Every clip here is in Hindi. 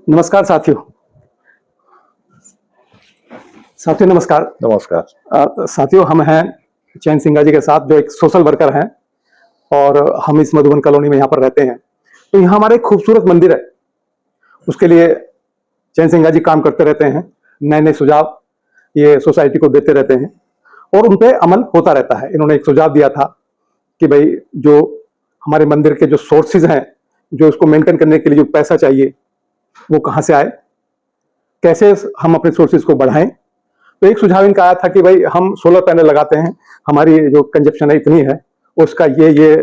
नमस्कार साथियों। नमस्कार। नमस्कार। साथियों, हम हैं चैन सिंघा जी के साथ, जो एक सोशल वर्कर हैं और हम इस मधुबन कॉलोनी में यहाँ पर रहते हैं। तो यहाँ हमारे एक खूबसूरत मंदिर है, उसके लिए चैन सिंघा जी काम करते रहते हैं। नए नए सुझाव ये सोसाइटी को देते रहते हैं और उन पे अमल होता रहता है। इन्होंने एक सुझाव दिया था कि भाई जो हमारे मंदिर के जो सोर्सेज हैं, जो इसको मेंटेन करने के लिए जो पैसा चाहिए वो कहाँ से आए, कैसे हम अपने सोर्सेज को बढ़ाएं। तो एक सुझाव इनका आया था कि भाई हम सोलर पैनल लगाते हैं, हमारी जो कंजप्शन है इतनी है, उसका ये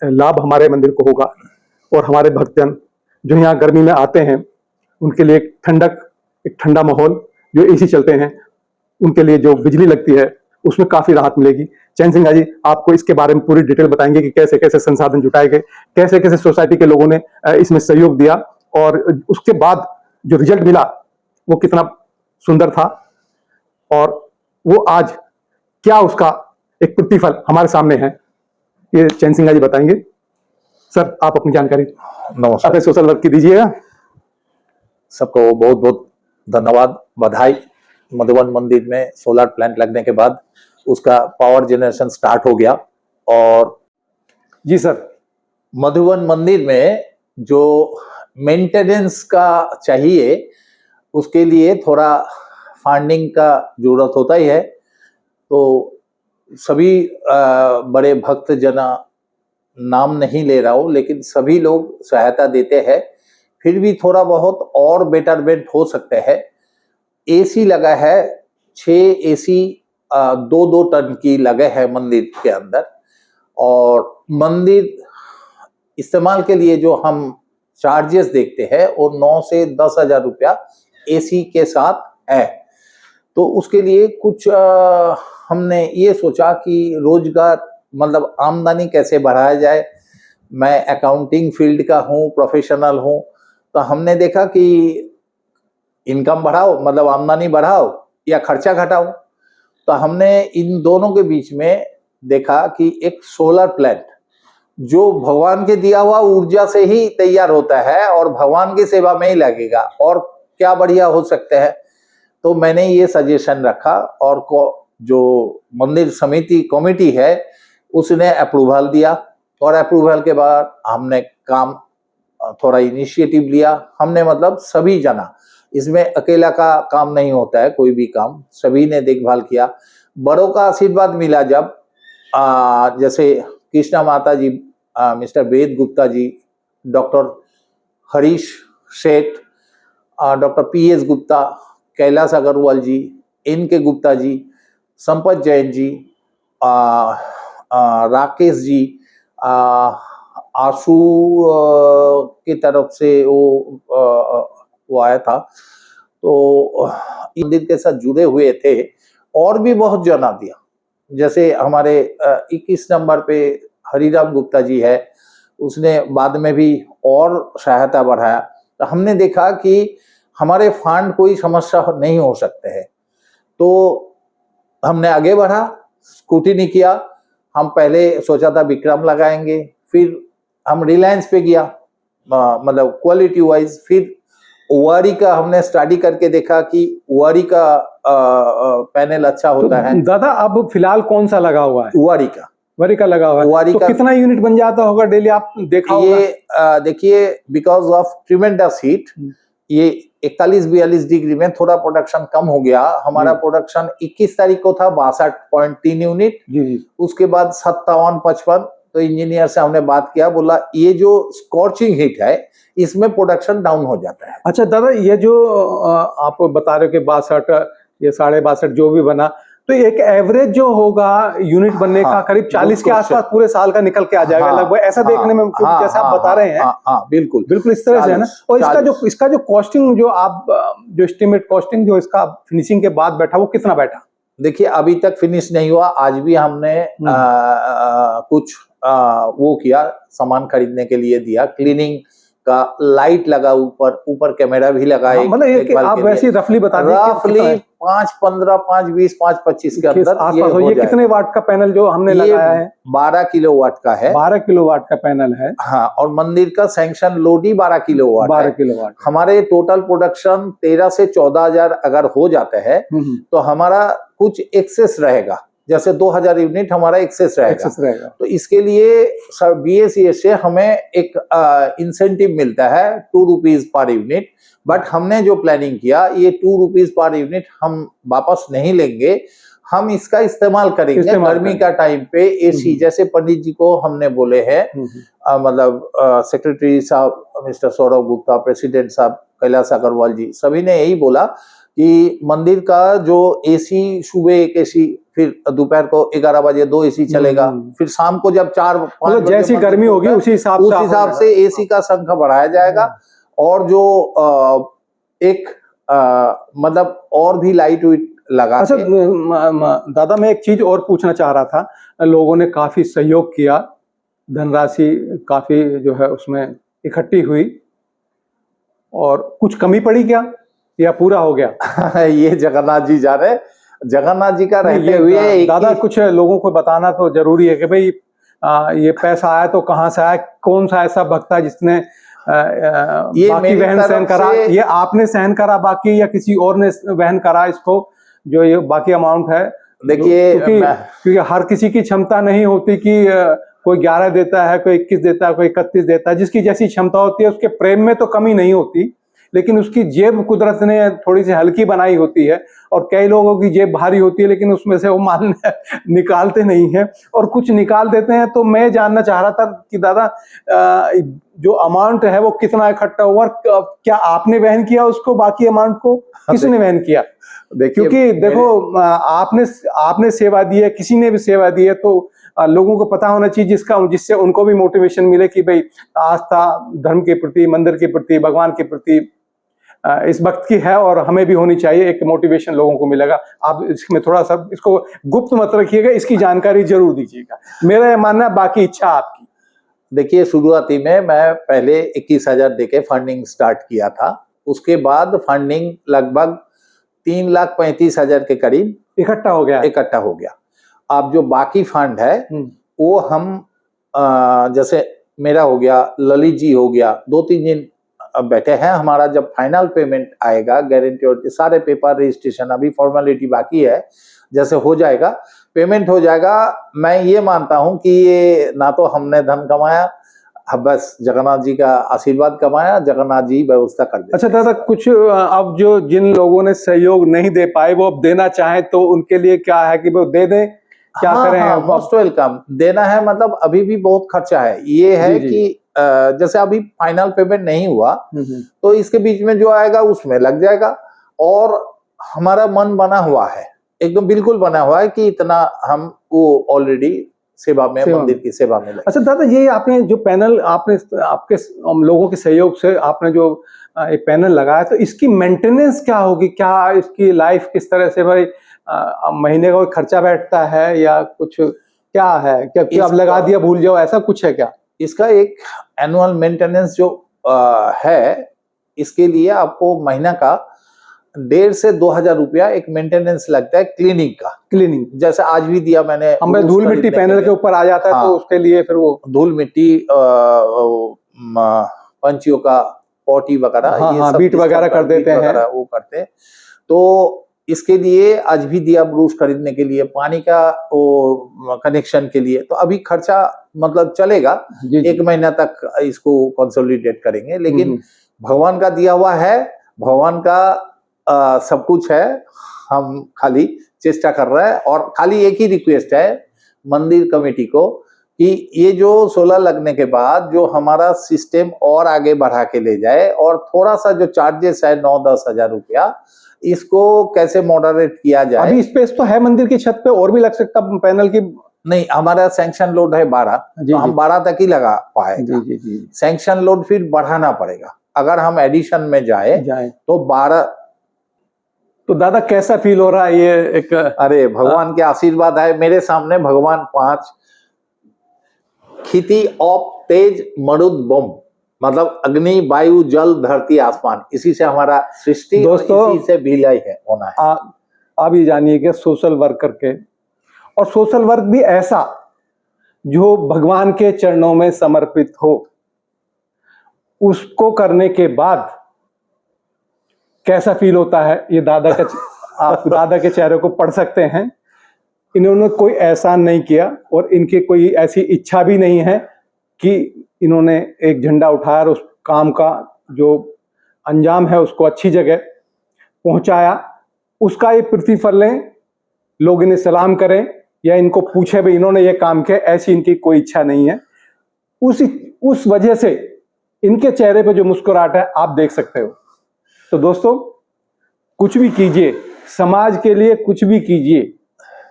लाभ हमारे मंदिर को होगा और हमारे भक्तजन जो यहाँ गर्मी में आते हैं उनके लिए एक ठंडक, एक ठंडा माहौल, जो एसी चलते हैं उनके लिए जो बिजली लगती है उसमें काफी राहत मिलेगी। चैन सिंघा जी आपको इसके बारे में पूरी डिटेल बताएंगे कि कैसे कैसे संसाधन जुटाए गए, कैसे कैसे सोसाइटी के लोगों ने इसमें सहयोग दिया और उसके बाद जो रिजल्ट मिला वो कितना सुंदर था और वो आज क्या उसका एक प्रतिफल हमारे सामने है, ये चैन सिंघा जी बताएंगे। सर, आप अपनी जानकारी नमस्कार। अपने सोशल वर्क की दीजिएगा। सबको बहुत बहुत धन्यवाद, बधाई। मधुबन मंदिर में सोलर प्लांट लगने के बाद उसका पावर जनरेशन स्टार्ट हो गया और जी सर। मधुबन मंदिर में जो मेंटेनेंस का चाहिए उसके लिए थोड़ा फंडिंग का जरूरत होता ही है। तो सभी बड़े भक्त जना, नाम नहीं ले रहा हूँ, लेकिन सभी लोग सहायता देते हैं। फिर भी थोड़ा बहुत और बेटरमेंट हो सकते हैं। एसी लगा है, 6 एसी 2-2 टन की लगे हैं मंदिर के अंदर। और मंदिर इस्तेमाल के लिए जो हम चार्जेस देखते हैं वो 9 से 10 हजार रुपया एसी के साथ है। तो उसके लिए कुछ हमने ये सोचा कि रोजगार मतलब आमदनी कैसे बढ़ाया जाए। मैं अकाउंटिंग फील्ड का हूँ, प्रोफेशनल हूँ, तो हमने देखा कि इनकम बढ़ाओ, मतलब आमदनी बढ़ाओ या खर्चा घटाओ। तो हमने इन दोनों के बीच में देखा कि एक सोलर प्लांट जो भगवान के दिया हुआ ऊर्जा से ही तैयार होता है और भगवान की सेवा में ही लगेगा, और क्या बढ़िया हो सकते हैं। तो मैंने ये सजेशन रखा और जो मंदिर समिति कमेटी है उसने अप्रूवल दिया और अप्रूवल के बाद हमने काम थोड़ा इनिशिएटिव लिया। हमने मतलब सभी जना, इसमें अकेला का काम नहीं होता है, कोई भी काम सभी ने देखभाल किया। बड़ों का आशीर्वाद मिला जब जैसे कृष्णा माता जी, मिस्टर वेद गुप्ता जी, डॉक्टर हरीश सेठ, डॉक्टर पीएस गुप्ता, कैलाश अग्रवाल जी, इनके गुप्ता जी, संपत जैन जी, राकेश जी, आशु की तरफ से वो आया था। तो मंदिर के साथ जुड़े हुए थे और भी बहुत जना दिया। जैसे हमारे 21 नंबर पे हरिराम गुप्ता जी है, उसने बाद में भी और सहायता बढ़ाया। तो हमने देखा कि हमारे फंड कोई समस्या नहीं हो सकते हैं। तो हमने आगे बढ़ा, स्कूटी किया। हम पहले सोचा था विक्रम लगाएंगे, फिर हम रिलायंस पे गया, मतलब क्वालिटी वाइज। फिर ओआरई का हमने स्टडी करके देखा कि ओआरई का पैनल अच्छा होता है। दादा, अब फिलहाल कौन सा लगा हुआ है? ओआरई का। वरी का लगा हुआ है। ओआरई तो का कितना यूनिट बन जाता होगा डेली, आप देखा होगा? ये देखिए, बिकॉज ऑफ ट्रिमेंडस हीट ये 41-42 डिग्री में थोड़ा प्रोडक्शन कम हो गया। हमारा प्रोडक्शन 21 तारीख को था 62.3 यूनिट, उसके बाद 57-55। तो इंजीनियर से हमने बात किया, बोला ये जो स्कॉर्चिंग हीट है इसमें प्रोडक्शन डाउन हो जाता है। अच्छा दादा, ये जो आप बता रहे हो कि 62, ये 62.5 जो भी बना, तो एक एवरेज जो होगा यूनिट बनने का करीब 40 के आसपास पूरे साल का निकल के आ जाएगा लगभग, ऐसा देखने में जैसा आप बता रहे हैं। बिल्कुल बिल्कुल इस तरह से है ना। और इसका जो कॉस्टिंग, जो आप जो एस्टिमेट कॉस्टिंग जो इसका फिनिशिंग के बाद बैठा, वो कितना बैठा? देखिए, अभी तक फिनिश नहीं हुआ। आज भी हमने कुछ वो किया, सामान खरीदने के लिए दिया, क्लीनिंग का लाइट लगा, ऊपर ऊपर कैमरा भी लगा। हाँ, मतलब ये कि आप वैसे रफली बता दें, रफली 5-15, 5-20, 5-25 के अंदर आसपास ये हो। हो ये जाएगा। कितने वाट का पैनल जो हमने लगाया है? 12 किलोवाट का है। 12 किलोवाट का पैनल है। हाँ, और मंदिर का सैंक्शन लोड ही 12 किलोवाट 12 है। किलोवाट। हमारे टोटल प्रोडक्शन 13 से 14,000 अगर हो जाता है तो हमारा कुछ एक्सेस रहेगा, जैसे 2,000 यूनिट हमारा एक्सेस रहेगा। तो इसके लिए सर BSES से हमें एक इंसेंटिव मिलता है 2 रुपीज पर यूनिट। बट हमने जो प्लानिंग किया, ये 2 रुपीज पर यूनिट हम वापस नहीं लेंगे, हम इसका इस्तेमाल करेंगे गर्मी का टाइम पे। AC जैसे पंडित जी को हमने बोले हैं, मतलब सेक्रेटरी साहब मिस्टर सौरभ गुप्ता, प्रेसिडेंट साहब कैलाश अग्रवाल जी, सभी ने यही बोला कि मंदिर का जो AC सुबह एक AC, फिर दोपहर को 11 बजे 2 AC चलेगा, फिर शाम को जब 4-5 बजे जैसी गर्मी होगी उसी हिसाब से AC का संख्या बढ़ाया जाएगा। और जो एक मतलब और भी लाइट वेट लगा। अच्छा दादा, मैं एक चीज और पूछना चाह रहा था। लोगों ने काफी सहयोग किया, धनराशि काफी जो है उसमें इकट्ठी हुई, और कुछ कमी पड़ी क्या या पूरा हो गया? ये जगन्नाथ जी जाने, जगन्नाथ जी का रहते हुए दादा कुछ लोगों को बताना तो जरूरी है कि भाई ये पैसा आया तो कहाँ से आया, कौन सा ऐसा भक्त है जिसने ये बाकी वहन सहन करा? ये आपने सहन करा बाकी, या किसी और ने वहन करा इसको, जो ये बाकी अमाउंट है? देखिए, क्योंकि हर किसी की क्षमता नहीं होती कि कोई 11 देता है, कोई 21 देता है, कोई 31 देता है। जिसकी जैसी क्षमता होती है, उसके प्रेम में तो कमी नहीं होती, लेकिन उसकी जेब कुदरत ने थोड़ी सी हल्की बनाई होती है। और कई लोगों की जेब भारी होती है, लेकिन उसमें से वो माल निकालते नहीं है, और कुछ निकाल देते हैं। तो मैं जानना चाह रहा था कि दादा, जो अमाउंट है वो कितना इकट्ठा हुआ, क्या आपने वहन किया उसको, बाकी अमाउंट को किसने वहन किया? क्योंकि देखो, आपने सेवा दी है, किसी ने भी सेवा दी है, तो लोगों को पता होना चाहिए जिससे उनको भी मोटिवेशन मिले कि भाई आस्था धर्म के प्रति, मंदिर के प्रति, भगवान के प्रति इस वक्त की है, और हमें भी होनी चाहिए। एक मोटिवेशन लोगों को मिलेगा। आप इसमें थोड़ा सा इसको गुप्त मत रखिएगा, इसकी जानकारी जरूर दीजिएगा। मेरा ये मानना, बाकी इच्छा आपकी। देखिए, शुरुआती में मैं पहले 21,000 देके फंडिंग स्टार्ट किया था। उसके बाद फंडिंग लगभग 3,35,000 के करीब इकट्ठा हो गया। अब जो बाकी फंड है वो हम जैसे मेरा हो गया, ललित जी हो गया, 2-3 दिन बैठे हैं। हमारा जब फाइनल पेमेंट आएगा, गारंटी और सारे पेपर, रजिस्ट्रेशन, अभी फॉर्मेलिटी बाकी है, जैसे हो जाएगा, पेमेंट हो जाएगा, मैं ये मानता हूं कि ये ना तो हमने धन कमाया, बस जगन्नाथ जी का आशीर्वाद कमाया, जगन्नाथ जी व्यवस्था कर देते। अच्छा दादा, कुछ अब जो जिन लोगों ने सहयोग नहीं दे पाए, वो अब देना चाहे तो उनके लिए क्या है कि वो दे दें? क्या करें? Most welcome. देना है मतलब अभी भी बहुत खर्चा है। ये है कि जैसे अभी फाइनल पेमेंट नहीं हुआ, तो इसके बीच में जो आएगा उसमें लग जाएगा। और हमारा मन बना हुआ है, एकदम बिल्कुल बना हुआ है कि इतना हम वो ऑलरेडी सेवा में, मंदिर की सेवा में लगे। अच्छा दादा, ये आपने जो पैनल, आपने आपके लोगों के सहयोग से आपने जो एक पैनल लगाया, तो इसकी मेंटेनेंस क्या होगी? क्या इसकी लाइफ किस तरह से, भाई महीने का कोई खर्चा बैठता है या कुछ क्या है? क्या अब लगा दिया भूल जाओ, ऐसा कुछ है क्या? इसका एक एनुअल मेंटेनेंस जो है, इसके लिए आपको महीना का 1,500 से 2,000 रुपया एक मेंटेनेंस लगता है क्लीनिंग का। क्लीनिंग जैसे आज भी दिया मैंने, हमें धूल मिट्टी पैनल के ऊपर आ जाता है। तो उसके लिए फिर वो धूल मिट्टी, पंछियों का पॉटी वगैरह, ये सब बीट वगैरह कर देते हैं, वो करते हैं। तो इसके लिए आज भी दिया ब्रूस खरीदने के लिए, पानी का वो कनेक्शन के लिए। तो अभी खर्चा मतलब चलेगा, 1 महीना तक इसको कंसोलिडेट करेंगे। लेकिन भगवान का दिया हुआ है, भगवान का सब कुछ है, हम खाली चेष्टा कर रहे हैं। और खाली एक ही रिक्वेस्ट है मंदिर कमेटी को कि ये जो 16 लगने के बाद जो हमारा सिस्टम और आगे बढ़ा के ले जाए, और थोड़ा सा जो चार्जेस है 9-10 हजार रुपया, इसको कैसे मॉडरेट किया जाए। अभी स्पेस तो है मंदिर की छत पे, और भी लग सकता पैनल की? नहीं, हमारा सैंक्शन लोड है 12, तो हम 12 तक ही लगा पाएगा। सैंक्शन लोड फिर बढ़ाना पड़ेगा, अगर हम एडिशन में जाए तो 12। तो दादा कैसा फील हो रहा है ये एक? अरे भगवान के आशीर्वाद है मेरे सामने। भगवान 5 खिति ऑप तेज मरुद बम, मतलब अग्नि, वायु, जल, धरती, आसमान, इसी से हमारा सृष्टि, दोस्तों, इसी से विलय है होना है। आप ये जानिए कि सोशल वर्कर के, और सोशल वर्क भी ऐसा जो भगवान के चरणों में समर्पित हो, उसको करने के बाद कैसा फील होता है ये आप दादा के चेहरे को पढ़ सकते हैं। इन्होंने कोई एहसान नहीं किया और इनकी कोई ऐसी इच्छा भी नहीं है कि इन्होंने एक झंडा उठाया और उस काम का जो अंजाम है उसको अच्छी जगह पहुंचाया, उसका ये प्रतिफल लें, लोग इन्हें सलाम करें या इनको पूछे भी इन्होंने ये काम किया, ऐसी इनकी कोई इच्छा नहीं है। उस वजह से इनके चेहरे पे जो मुस्कुराहट है आप देख सकते हो। तो दोस्तों, कुछ भी कीजिए, समाज के लिए कुछ भी कीजिए,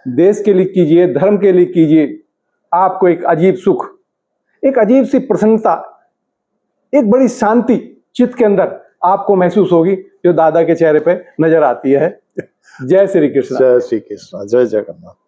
देश के लिए कीजिए, धर्म के लिए कीजिए, आपको एक अजीब सुख, एक अजीब सी प्रसन्नता, एक बड़ी शांति चित्त के अंदर आपको महसूस होगी जो दादा के चेहरे पे नजर आती है। जय श्री कृष्ण। जय श्री कृष्ण, जय जगन्नाथ।